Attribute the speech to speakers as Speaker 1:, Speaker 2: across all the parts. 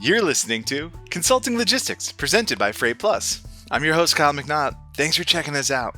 Speaker 1: You're listening to Consulting Logistics, presented by FreightPlus. I'm your host, Kyle McNaught. Thanks for checking us out.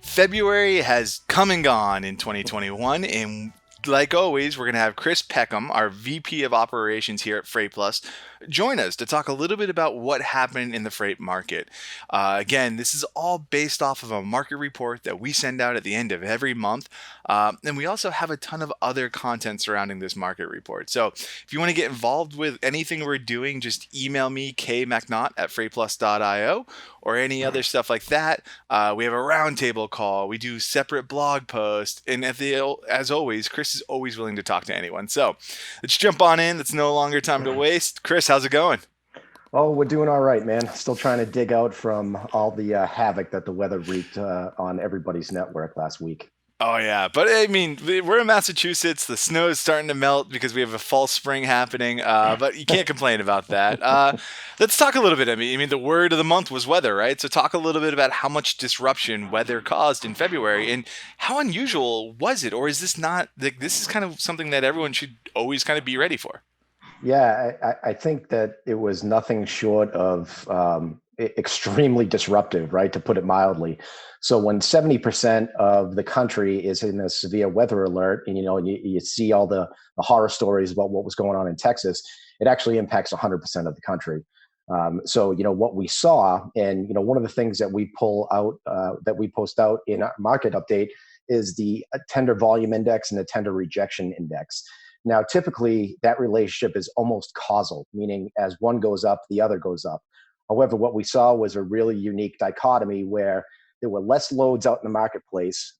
Speaker 1: February has come and gone in 2021, and like always, we're going to have Chris Peckham, our VP of Operations here at FreightPlus, join us to talk a little bit about what happened in the freight market. Again, this is all based off of a market report that we send out at the end of every month, and we also have a ton of other content surrounding this market report. So if you want to get involved with anything we're doing, just email me, kmcnaught@freightplus.io, or any other stuff like that. We have a roundtable call. We do separate blog posts. And as always, Chris is always willing to talk to anyone. So let's jump on in. It's no longer time to waste. Chris, how's it going?
Speaker 2: Oh, we're doing all right, man. Still trying to dig out from all the havoc that the weather wreaked on everybody's network last week.
Speaker 1: Oh, yeah. But I mean, we're in Massachusetts. The snow is starting to melt because we have a false spring happening. But you can't complain about that. Let's talk a little bit. I mean, the word of the month was weather, right? So talk a little bit about how much disruption weather caused in February and how unusual was it? Or is this not, like, this is kind of something that everyone should always kind of be ready for?
Speaker 2: Yeah, I think that it was nothing short of extremely disruptive, right? To put it mildly. So when 70% of the country is in a severe weather alert, and you see all the horror stories about what was going on in Texas, it actually impacts 100% of the country. So what we saw, and one of the things that we pull out that we post out in our market update is the tender volume index and the tender rejection index. Now, typically, that relationship is almost causal, meaning as one goes up, the other goes up. However, what we saw was a really unique dichotomy where there were less loads out in the marketplace,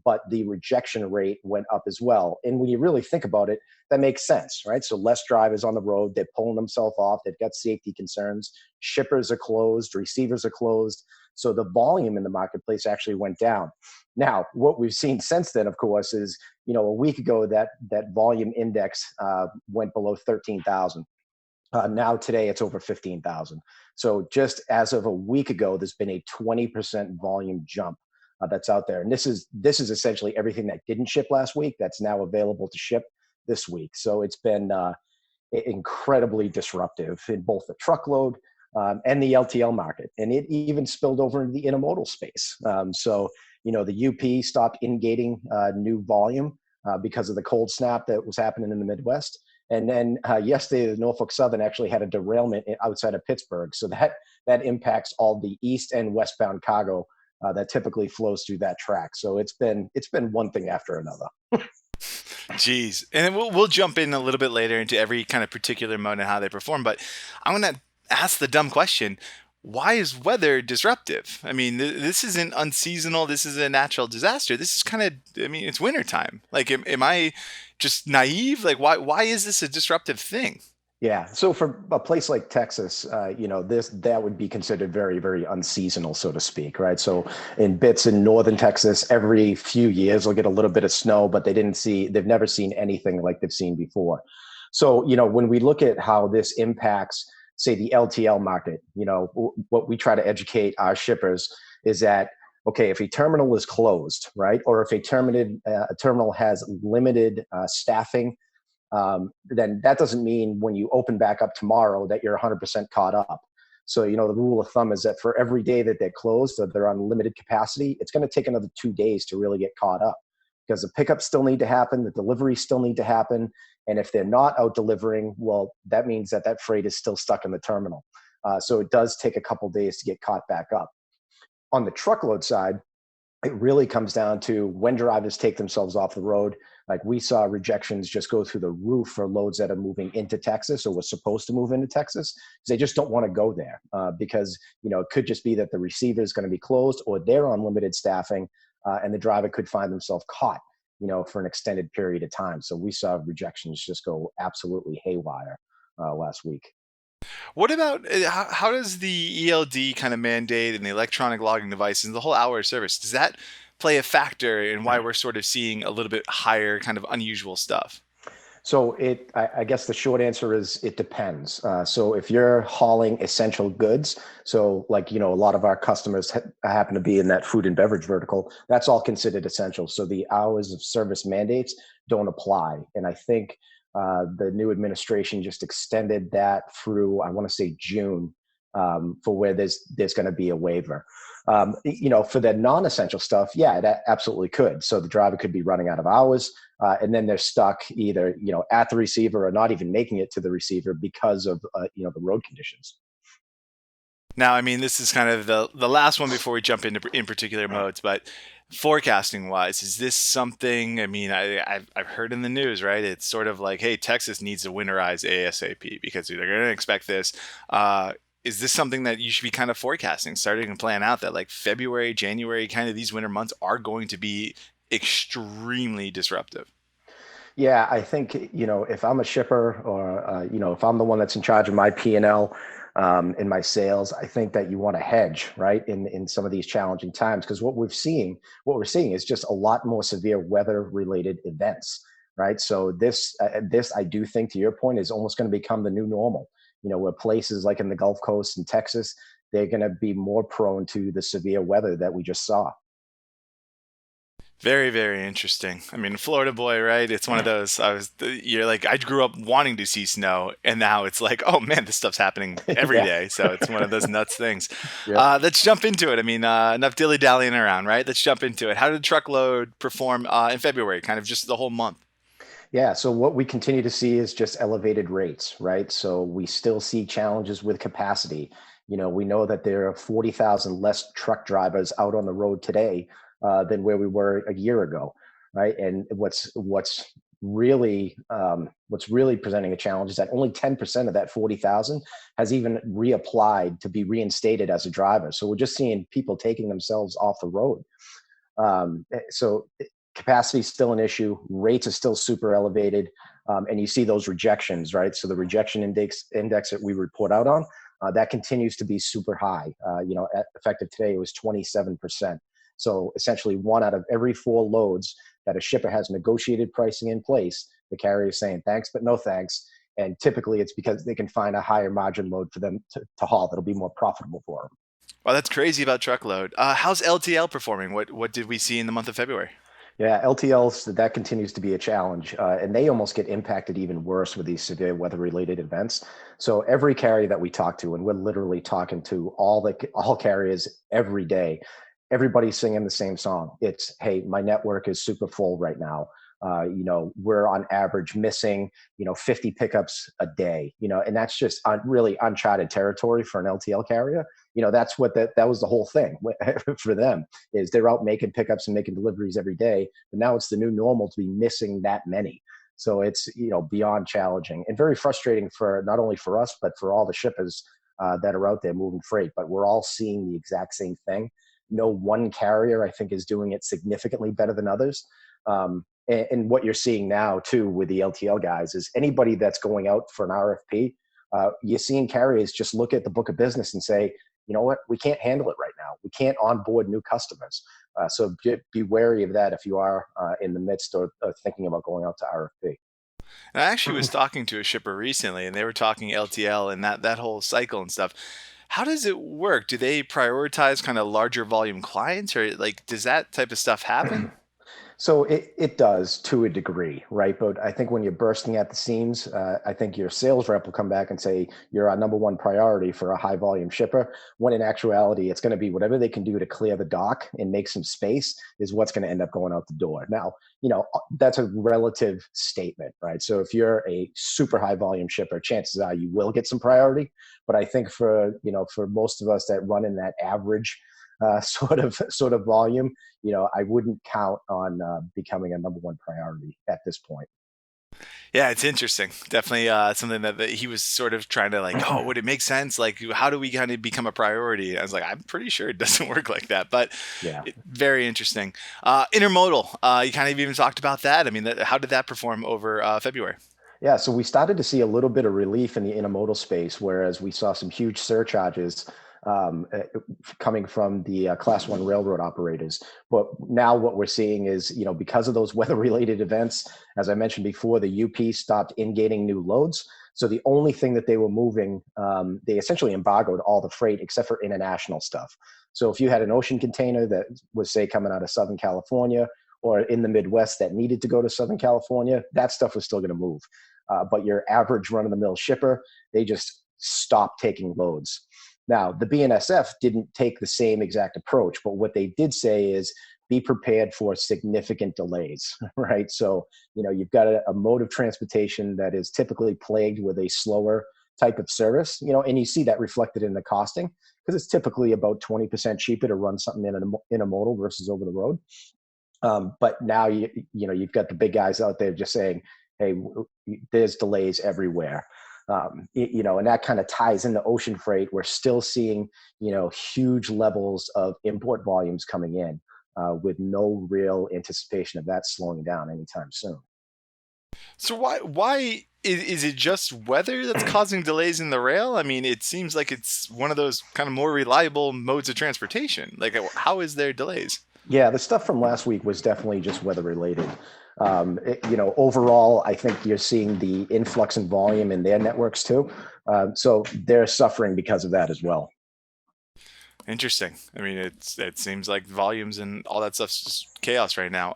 Speaker 2: but the rejection rate went up as well. And when you really think about it, that makes sense, right? So less drivers on the road, they're pulling themselves off, they've got safety concerns, shippers are closed, receivers are closed. So the volume in the marketplace actually went down. Now, what we've seen since then, of course, is a week ago that volume index went below 13,000. Now today it's over 15,000. So just as of a week ago, there's been a 20% volume jump that's out there, and this is essentially everything that didn't ship last week that's now available to ship this week. So it's been incredibly disruptive in both the truckload and the LTL market, and it even spilled over into the intermodal space. The UP stopped ingating new volume because of the cold snap that was happening in the Midwest. And then yesterday, the Norfolk Southern actually had a derailment outside of Pittsburgh. So that impacts all the east and westbound cargo that typically flows through that track. So it's been one thing after another.
Speaker 1: Jeez. And then we'll jump in a little bit later into every kind of particular mode and how they perform. But I want to ask the dumb question. Why is weather disruptive? I mean, this isn't unseasonal. This is a natural disaster. This is kind of, I mean, it's wintertime. Like, am I just naive? Like, why is this a disruptive thing?
Speaker 2: Yeah. So for a place like Texas, that would be considered very, very unseasonal, so to speak, right? So in bits in northern Texas, every few years they'll get a little bit of snow, but they've never seen anything like they've seen before. So when we look at how this impacts, say, the LTL market, what we try to educate our shippers is that, okay, if a terminal is closed, right, or if a terminal has limited staffing, then that doesn't mean when you open back up tomorrow that you're 100% caught up. So, the rule of thumb is that for every day that they're closed or they're on limited capacity, it's going to take another 2 days to really get caught up because the pickups still need to happen, the deliveries still need to happen. And if they're not out delivering, well, that means that freight is still stuck in the terminal. So it does take a couple days to get caught back up. On the truckload side, it really comes down to when drivers take themselves off the road. Like we saw rejections just go through the roof for loads that are moving into Texas or was supposed to move into Texas. They just don't want to go there because, it could just be that the receiver is going to be closed or they're on limited staffing and the driver could find themselves caught, for an extended period of time. So we saw rejections just go absolutely haywire last week.
Speaker 1: What about how does the ELD kind of mandate and the electronic logging devices and the whole hour of service, does that play a factor in why we're sort of seeing a little bit higher kind of unusual stuff?
Speaker 2: So I guess the short answer is it depends. So if you're hauling essential goods, so like, a lot of our customers happen to be in that food and beverage vertical, that's all considered essential. So the hours of service mandates don't apply. And I think The new administration just extended that through, I want to say June, for where there's going to be a waiver. For the non-essential stuff, yeah, that absolutely could. So the driver could be running out of hours, and then they're stuck either at the receiver or not even making it to the receiver because of the road conditions.
Speaker 1: Now, I mean, this is kind of the last one before we jump into in particular modes, but forecasting wise, is this something? I mean, I've heard in the news, right? It's sort of like, hey, Texas needs to winterize ASAP because they're going to expect this. Is this something that you should be kind of forecasting, starting to plan out that like February, January, kind of these winter months are going to be extremely disruptive?
Speaker 2: Yeah, I think, if I'm a shipper or, if I'm the one that's in charge of my P&L, in my sales, I think that you want to hedge, right, in some of these challenging times, because what we're seeing is just a lot more severe weather related events, right? So this I do think, to your point, is almost going to become the new normal. Where places like in the Gulf Coast and Texas, they're going to be more prone to the severe weather that we just saw.
Speaker 1: Very, very interesting. I mean, Florida boy, right? It's one of those. You're like, I grew up wanting to see snow, and now it's like, oh man, this stuff's happening every
Speaker 2: Yeah.
Speaker 1: day. So it's one of those nuts things.
Speaker 2: Yep.
Speaker 1: Let's jump into it. I mean, enough dilly dallying around, right? Let's jump into it. How did Truckload perform in February? Kind of just the whole month.
Speaker 2: Yeah, so what we continue to see is just elevated rates, right? So we still see challenges with capacity. We know that there are 40,000 less truck drivers out on the road today than where we were a year ago, right? And what's really presenting a challenge is that only 10% of that 40,000 has even reapplied to be reinstated as a driver. So we're just seeing people taking themselves off the road. So capacity is still an issue. Rates are still super elevated, and you see those rejections, right? So the rejection index that we report out on, that continues to be super high. Effective today, it was 27%. So essentially, one out of every four loads that a shipper has negotiated pricing in place, the carrier is saying thanks, but no thanks. And typically, it's because they can find a higher margin load for them to haul that'll be more profitable for them.
Speaker 1: Wow, that's crazy about Truckload. How's LTL performing? What did we see in the month of February?
Speaker 2: Yeah, LTLs, that continues to be a challenge, and they almost get impacted even worse with these severe weather-related events. So every carrier that we talk to, and we're literally talking to all carriers every day, everybody's singing the same song. It's, hey, my network is super full right now. We're on average missing 50 pickups a day. And that's just really uncharted territory for an LTL carrier. That's what that was the whole thing for them, is they're out making pickups and making deliveries every day, but now it's the new normal to be missing that many. So it's beyond challenging and very frustrating for not only for us but for all the shippers that are out there moving freight. But we're all seeing the exact same thing. No one carrier, I think, is doing it significantly better than others. And what you're seeing now too with the LTL guys is anybody that's going out for an RFP, you're seeing carriers just look at the book of business and say, you know what, we can't handle it right now. We can't onboard new customers. So be wary of that if you are in the midst of thinking about going out to RFP.
Speaker 1: And I actually was talking to a shipper recently, and they were talking LTL and that whole cycle and stuff. How does it work? Do they prioritize kind of larger volume clients, or like does that type of stuff happen?
Speaker 2: So it does to a degree, right? But I think when you're bursting at the seams, I think your sales rep will come back and say you're our number one priority for a high volume shipper. When in actuality, it's going to be whatever they can do to clear the dock and make some space is what's going to end up going out the door. Now, that's a relative statement, right? So if you're a super high volume shipper, chances are you will get some priority. But I think for most of us that run in that average sort of volume, I wouldn't count on becoming a number one priority at this point.
Speaker 1: Yeah, it's interesting. Definitely something that he was sort of trying to like, oh, would it make sense? Like, how do we kind of become a priority? I was like, I'm pretty sure it doesn't work like that, but
Speaker 2: Yeah.
Speaker 1: very interesting. Intermodal, you kind of even talked about that. I mean, how did that perform over February?
Speaker 2: Yeah, so we started to see a little bit of relief in the intermodal space, whereas we saw some huge surcharges um, uh, coming from the Class One railroad operators. But now what we're seeing is, because of those weather-related events, as I mentioned before, the UP stopped in-gating new loads. So the only thing that they were moving, they essentially embargoed all the freight except for international stuff. So if you had an ocean container that was, say, coming out of Southern California or in the Midwest that needed to go to Southern California, that stuff was still going to move. but your average run-of-the-mill shipper, they just stopped taking loads. Now, the BNSF didn't take the same exact approach, but what they did say is be prepared for significant delays, right? So, you've got a mode of transportation that is typically plagued with a slower type of service, and you see that reflected in the costing because it's typically about 20% cheaper to run something in an intermodal versus over the road. But now you've got the big guys out there just saying, "Hey, there's delays everywhere," and that kind of ties into ocean freight. We're still seeing huge levels of import volumes coming in with no real anticipation of that slowing down anytime soon.
Speaker 1: So why is it just weather that's causing delays in the rail? I mean, it seems like it's one of those kind of more reliable modes of transportation. Like, how is there delays?
Speaker 2: Yeah, the stuff from last week was definitely just weather related. Overall, I think you're seeing the influx in volume in their networks too. So they're suffering because of that as well.
Speaker 1: Interesting. I mean, it seems like volumes and all that stuff's just chaos right now.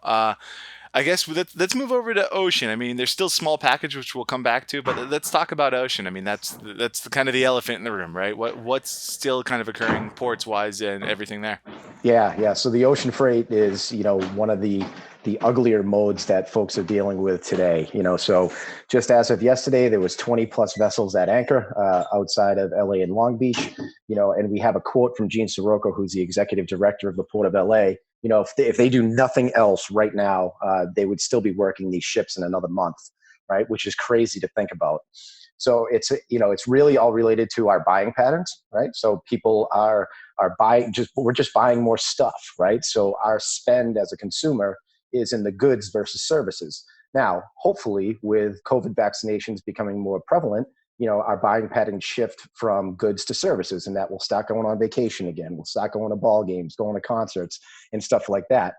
Speaker 1: I guess let's move over to ocean. I mean, there's still small package, which we'll come back to, but let's talk about ocean. I mean, that's the kind of the elephant in the room, right? What's still kind of occurring ports wise and everything there?
Speaker 2: Yeah. So the ocean freight is, one of the uglier modes that folks are dealing with today. So just as of yesterday, there was 20 plus vessels at anchor outside of LA and Long Beach. And we have a quote from Gene Sirocco, who's the executive director of the Port of LA. If they do nothing else right now, they would still be working these ships in another month, right? Which is crazy to think about. So it's really all related to our buying patterns, right? So people are buying, we're just buying more stuff, right? So our spend as a consumer is in the goods versus services. Now, hopefully, with COVID vaccinations becoming more prevalent, our buying patterns shift from goods to services, and that will start going on vacation again. We'll start going to ball games, going to concerts, and stuff like that.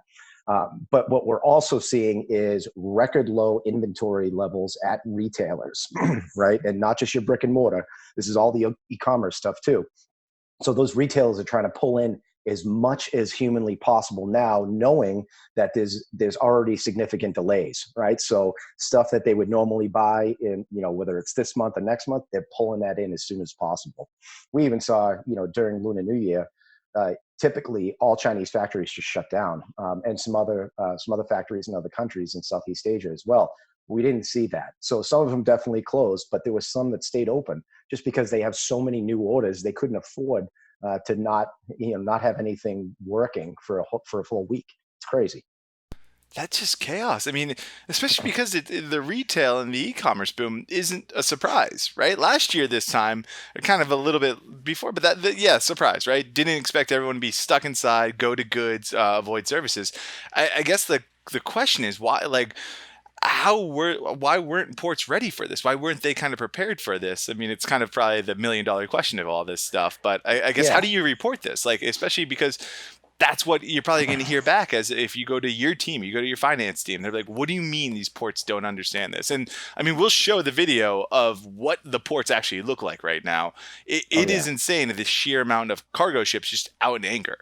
Speaker 2: But what we're also seeing is record low inventory levels at retailers, right? And not just your brick and mortar. This is all the e-commerce stuff too. So those retailers are trying to pull in as much as humanly possible now, knowing that there's already significant delays, right? So stuff that they would normally buy in, whether it's this month or next month, they're pulling that in as soon as possible. We even saw, during Lunar New Year, typically all Chinese factories just shut down, and some other factories in other countries in Southeast Asia as well. We didn't see that. So some of them definitely closed, but there was some that stayed open just because they have so many new orders, they couldn't afford to not have anything working for a full week. It's crazy.
Speaker 1: That's just chaos. I mean, especially because the retail and the e-commerce boom isn't a surprise, right? Last year, this time, kind of a little bit before, but yeah, surprise, right? Didn't expect everyone to be stuck inside, go to goods, avoid services. I guess the question is why, like, why weren't ports ready for this? Why weren't they kind of prepared for this? I mean, it's kind of probably the $1 million question of all this stuff, but I guess how
Speaker 2: Yeah.
Speaker 1: do you report this? Like, especially because that's what you're probably going to hear back as if you go to your team, you go to your finance team. They're like, what do you mean these ports don't understand this? And I mean, we'll show the video of what the ports actually look like right now. It,
Speaker 2: Oh
Speaker 1: it is
Speaker 2: yeah.
Speaker 1: insane the sheer amount of cargo ships just out in anchor.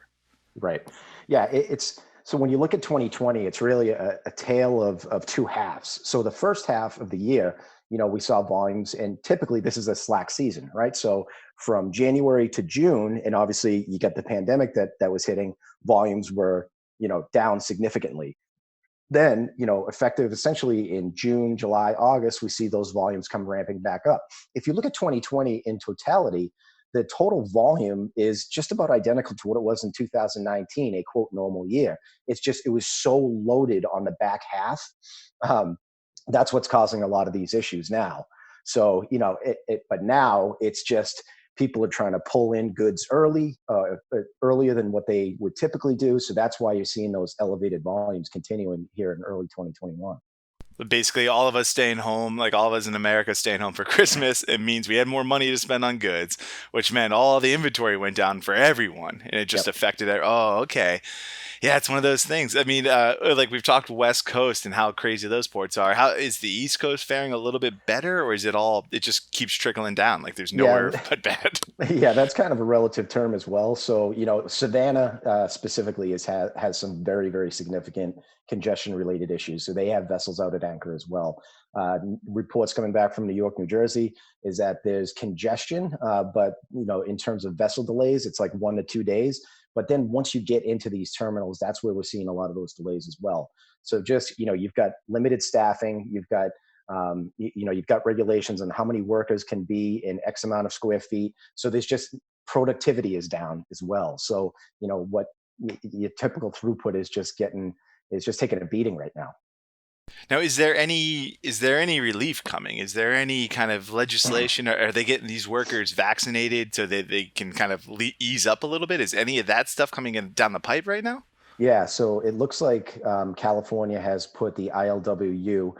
Speaker 2: Right. Yeah. It's so when you look at 2020, it's really a tale of two halves. So the first half of the year, we saw volumes, and typically this is a slack season, right? So from January to June, and obviously you get the pandemic that was hitting, volumes were down significantly. Then, effective essentially in June, July, August, we see those volumes come ramping back up. If you look at 2020 in totality, the total volume is just about identical to what it was in 2019, a quote normal year. It was so loaded on the back half. Um, that's what's causing a lot of these issues now. So, but now it's just people are trying to pull in goods earlier than what they would typically do. So that's why you're seeing those elevated volumes continuing here in early 2021.
Speaker 1: Basically, all of us staying home, like all of us in America staying home for Christmas, it means we had more money to spend on goods, which meant all the inventory went down for everyone, and it just
Speaker 2: Yep.
Speaker 1: affected it. Oh, okay. Yeah, it's one of those things. I mean, like we've talked West Coast and how crazy those ports are. How is the East Coast faring a little bit better, or is it all? It just keeps trickling down. Like there's nowhere
Speaker 2: Yeah,
Speaker 1: but bad.
Speaker 2: yeah, that's kind of a relative term as well. So, Savannah specifically has some very, very significant congestion related issues. So they have vessels out at anchor as well. Reports coming back from New York, New Jersey is that there's congestion, but in terms of vessel delays, it's like 1 to 2 days. But then once you get into these terminals, that's where we're seeing a lot of those delays as well. So just you've got limited staffing, you've got regulations on how many workers can be in X amount of square feet. So there's just productivity is down as well. So what your typical throughput is just taking a beating right now.
Speaker 1: Now, is there any relief coming? Is there any kind of legislation? Are they getting these workers vaccinated so that they can kind of ease up a little bit? Is any of that stuff coming in down the pipe right now?
Speaker 2: Yeah, so it looks like California has put the ILWU.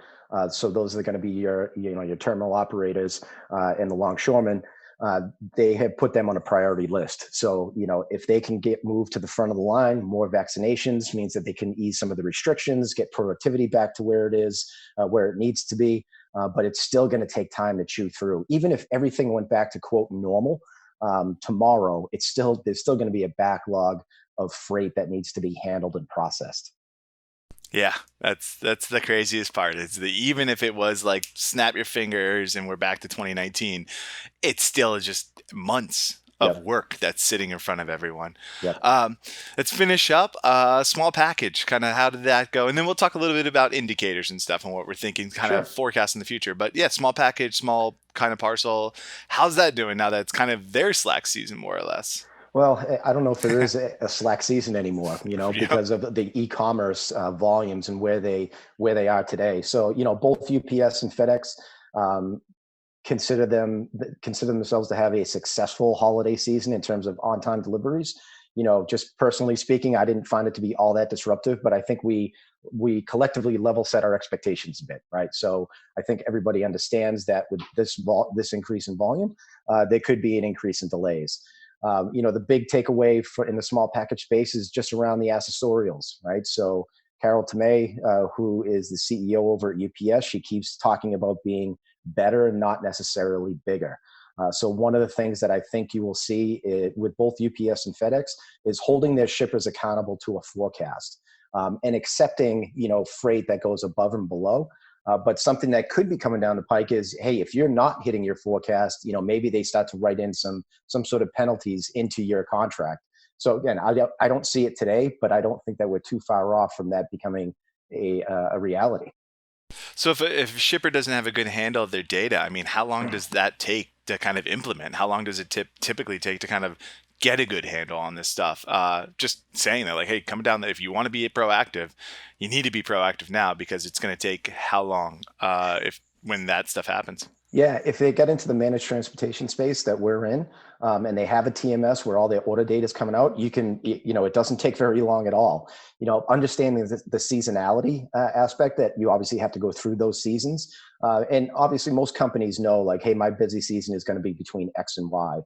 Speaker 2: So those are going to be your terminal operators and the longshoremen. Uh, they have put them on a priority list. So if they can get moved to the front of the line, more vaccinations means that they can ease some of the restrictions, get productivity back to where it is, where it needs to be. But it's still going to take time to chew through. Even if everything went back to quote normal tomorrow, there's still going to be a backlog of freight that needs to be handled and processed.
Speaker 1: Yeah, that's the craziest part. It's the even if it was like snap your fingers and we're back to 2019, it's still just months of
Speaker 2: Yep.
Speaker 1: work that's sitting in front of everyone.
Speaker 2: Yep.
Speaker 1: Um, let's finish up. Small package, kind of how did that go? And then we'll talk a little bit about indicators and stuff and what we're thinking, kind of
Speaker 2: Sure.
Speaker 1: forecast in the future. But yeah, small package, small kind of parcel. How's that doing now that it's kind of their slack season, more or less?
Speaker 2: Well, I don't know if there is a slack season anymore,
Speaker 1: Yep,
Speaker 2: because of the e-commerce volumes and where they are today. So, both UPS and FedEx um, consider them consider themselves to have a successful holiday season in terms of on-time deliveries. Just personally speaking, I didn't find it to be all that disruptive, but I think we collectively level set our expectations a bit, right? So I think everybody understands that with this increase in volume, there could be an increase in delays. The big takeaway for in the small package space is just around the accessorials, right? So Carol Tomei, who is the CEO over at UPS, she keeps talking about being better, not necessarily bigger. So one of the things that I think you will see with both UPS and FedEx is holding their shippers accountable to a forecast and accepting, freight that goes above and below. But something that could be coming down the pike is, hey, if you're not hitting your forecast, maybe they start to write in some sort of penalties into your contract. So again, I don't see it today, but I don't think that we're too far off from that becoming a reality.
Speaker 1: so if a shipper doesn't have a good handle of their data, I mean, how long does that take to kind of implement? How long does it typically take to kind of get a good handle on this stuff? Just saying that, like, hey, come down there. If you want to be proactive, you need to be proactive now because it's going to take how long if when that stuff happens.
Speaker 2: Yeah, if they get into the managed transportation space that we're in, and they have a TMS where all their order data is coming out, it doesn't take very long at all. Understanding the seasonality aspect that you obviously have to go through those seasons, and obviously most companies know like, hey, my busy season is going to be between X and Y.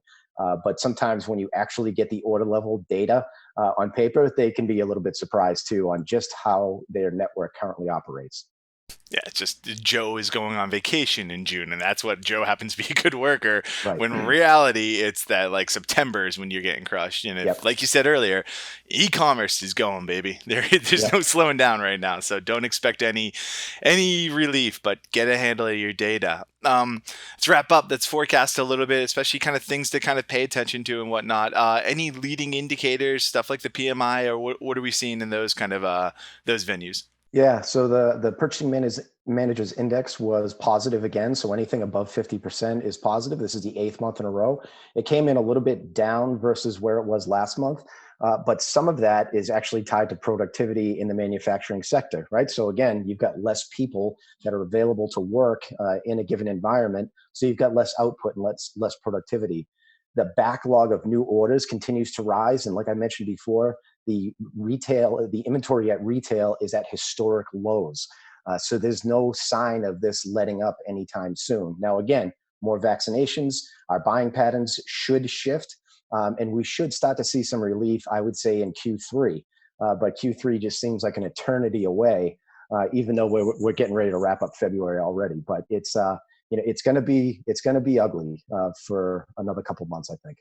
Speaker 2: But sometimes when you actually get the order level data on paper, they can be a little bit surprised too on just how their network currently operates.
Speaker 1: Yeah, it's just Joe is going on vacation in June, and that's what Joe happens to be a good worker.
Speaker 2: Right.
Speaker 1: When in reality, it's that like September is when you're getting crushed. And if,
Speaker 2: Yep.
Speaker 1: like you said earlier, e-commerce is going, baby. There's no
Speaker 2: Yep.
Speaker 1: slowing down right now. So don't expect any relief, but get a handle of your data. Let's wrap up. Let's forecast a little bit, especially kind of things to kind of pay attention to and whatnot. Any leading indicators, stuff like the PMI, or what are we seeing in those kind of those venues?
Speaker 2: Yeah, so the purchasing managers index was positive again. So anything above 50% is positive. This is the eighth month in a row. It came in a little bit down versus where it was last month, but some of that is actually tied to productivity in the manufacturing sector, right? So again, you've got less people that are available to work in a given environment, so you've got less output and less productivity. The backlog of new orders continues to rise, and like I mentioned before, the inventory at retail is at historic lows. So there's no sign of this letting up anytime soon. Now, again, more vaccinations, our buying patterns should shift, and we should start to see some relief, I would say, in Q3. but Q3 just seems like an eternity away, even though we're getting ready to wrap up February already. But it's going to be ugly for another couple months, I think.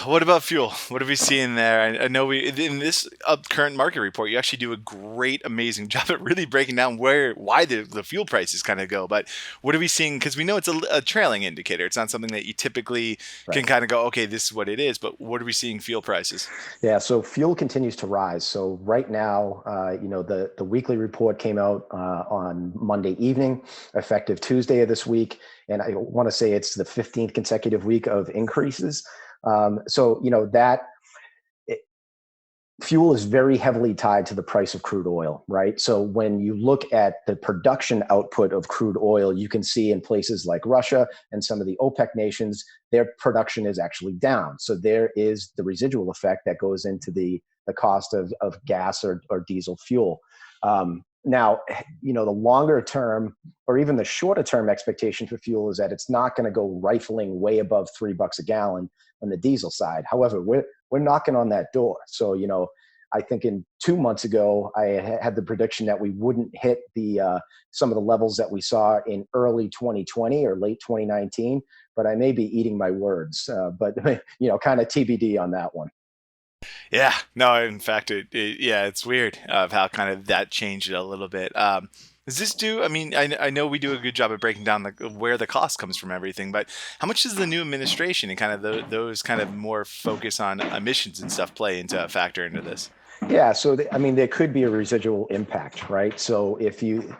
Speaker 1: What about fuel? What are we seeing there? I know in this current market report, you actually do a great, amazing job at really breaking down why the fuel prices kind of go. But what are we seeing? Because we know it's a trailing indicator. It's not something that you typically can kind of go, okay, this is what it is. But what are we seeing fuel prices?
Speaker 2: Yeah, so fuel continues to rise. So right now, the weekly report came out on Monday evening, effective Tuesday of this week, and I want to say it's the 15th consecutive week of increases. That fuel is very heavily tied to the price of crude oil, right? So when you look at the production output of crude oil, you can see in places like Russia and some of the OPEC nations, their production is actually down. So there is the residual effect that goes into the cost of gas or diesel fuel. Now, the longer term or even the shorter term expectation for fuel is that it's not going to go rifling way above $3 a gallon on the diesel side. However, we're knocking on that door. So, I think 2 months ago, I had the prediction that we wouldn't hit some of the levels that we saw in early 2020 or late 2019, but I may be eating my words. But kind of TBD on that one.
Speaker 1: Yeah, no, in fact, it's weird of how kind of that changed it a little bit. Does this do, I mean, I know we do a good job of breaking down where the cost comes from everything, but how much does the new administration and kind of those kind of more focus on emissions and stuff play into a factor into this?
Speaker 2: Yeah, so there could be a residual impact, right? So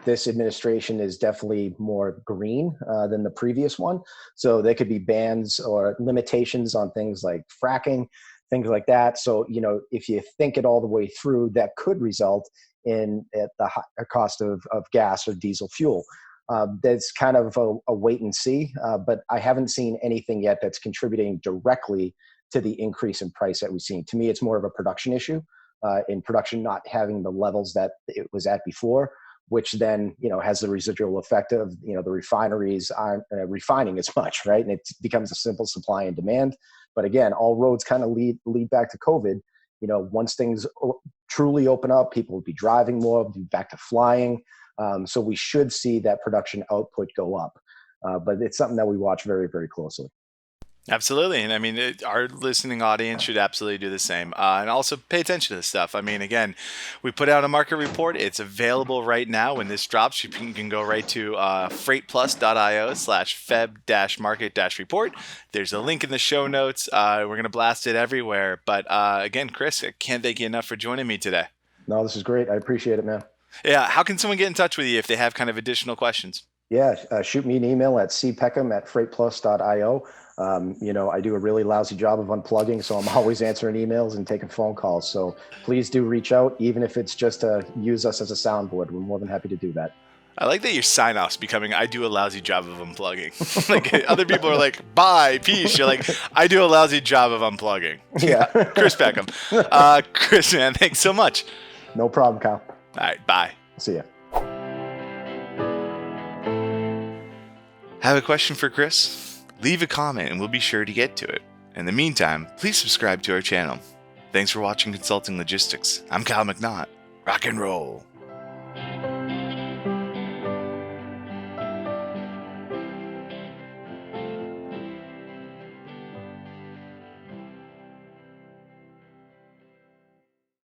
Speaker 2: this administration is definitely more green than the previous one, so there could be bans or limitations on things like fracking, things like that. So if you think it all the way through, that could result in at the higher cost of gas or diesel fuel. That's kind of a wait and see, but I haven't seen anything yet that's contributing directly to the increase in price that we've seen. To me, it's more of a production issue. In production not having the levels that it was at before, which then has the residual effect of the refineries aren't refining as much, right? And it becomes a simple supply and demand. But again, all roads kind of lead back to COVID. Once things truly open up, people will be driving more, be back to flying. So we should see that production output go up. But it's something that we watch very, very closely.
Speaker 1: Absolutely. And I mean, our listening audience should absolutely do the same. And also pay attention to this stuff. I mean, again, we put out a market report. It's available right now. When this drops, you can go right to freightplus.io/feb-market-report. There's a link in the show notes. We're going to blast it everywhere. But again, Chris, I can't thank you enough for joining me today.
Speaker 2: No, this is great. I appreciate it, man.
Speaker 1: Yeah. How can someone get in touch with you if they have kind of additional questions?
Speaker 2: Yeah, shoot me an email at cpeckham@freightplus.io. I do a really lousy job of unplugging, so I'm always answering emails and taking phone calls. So please do reach out, even if it's just to use us as a soundboard. We're more than happy to do that.
Speaker 1: I like that your sign-off's becoming, I do a lousy job of unplugging. Like other people are like, bye, peace. You're like, I do a lousy job of unplugging.
Speaker 2: Yeah.
Speaker 1: Chris Peckham. Chris, man, thanks so much.
Speaker 2: No problem, Kyle.
Speaker 1: All right, bye.
Speaker 2: See ya.
Speaker 1: Have a question for Chris? Leave a comment and we'll be sure to get to it. In the meantime, please subscribe to our channel. Thanks for watching Consulting Logistics. I'm Kyle McNaught. Rock and roll.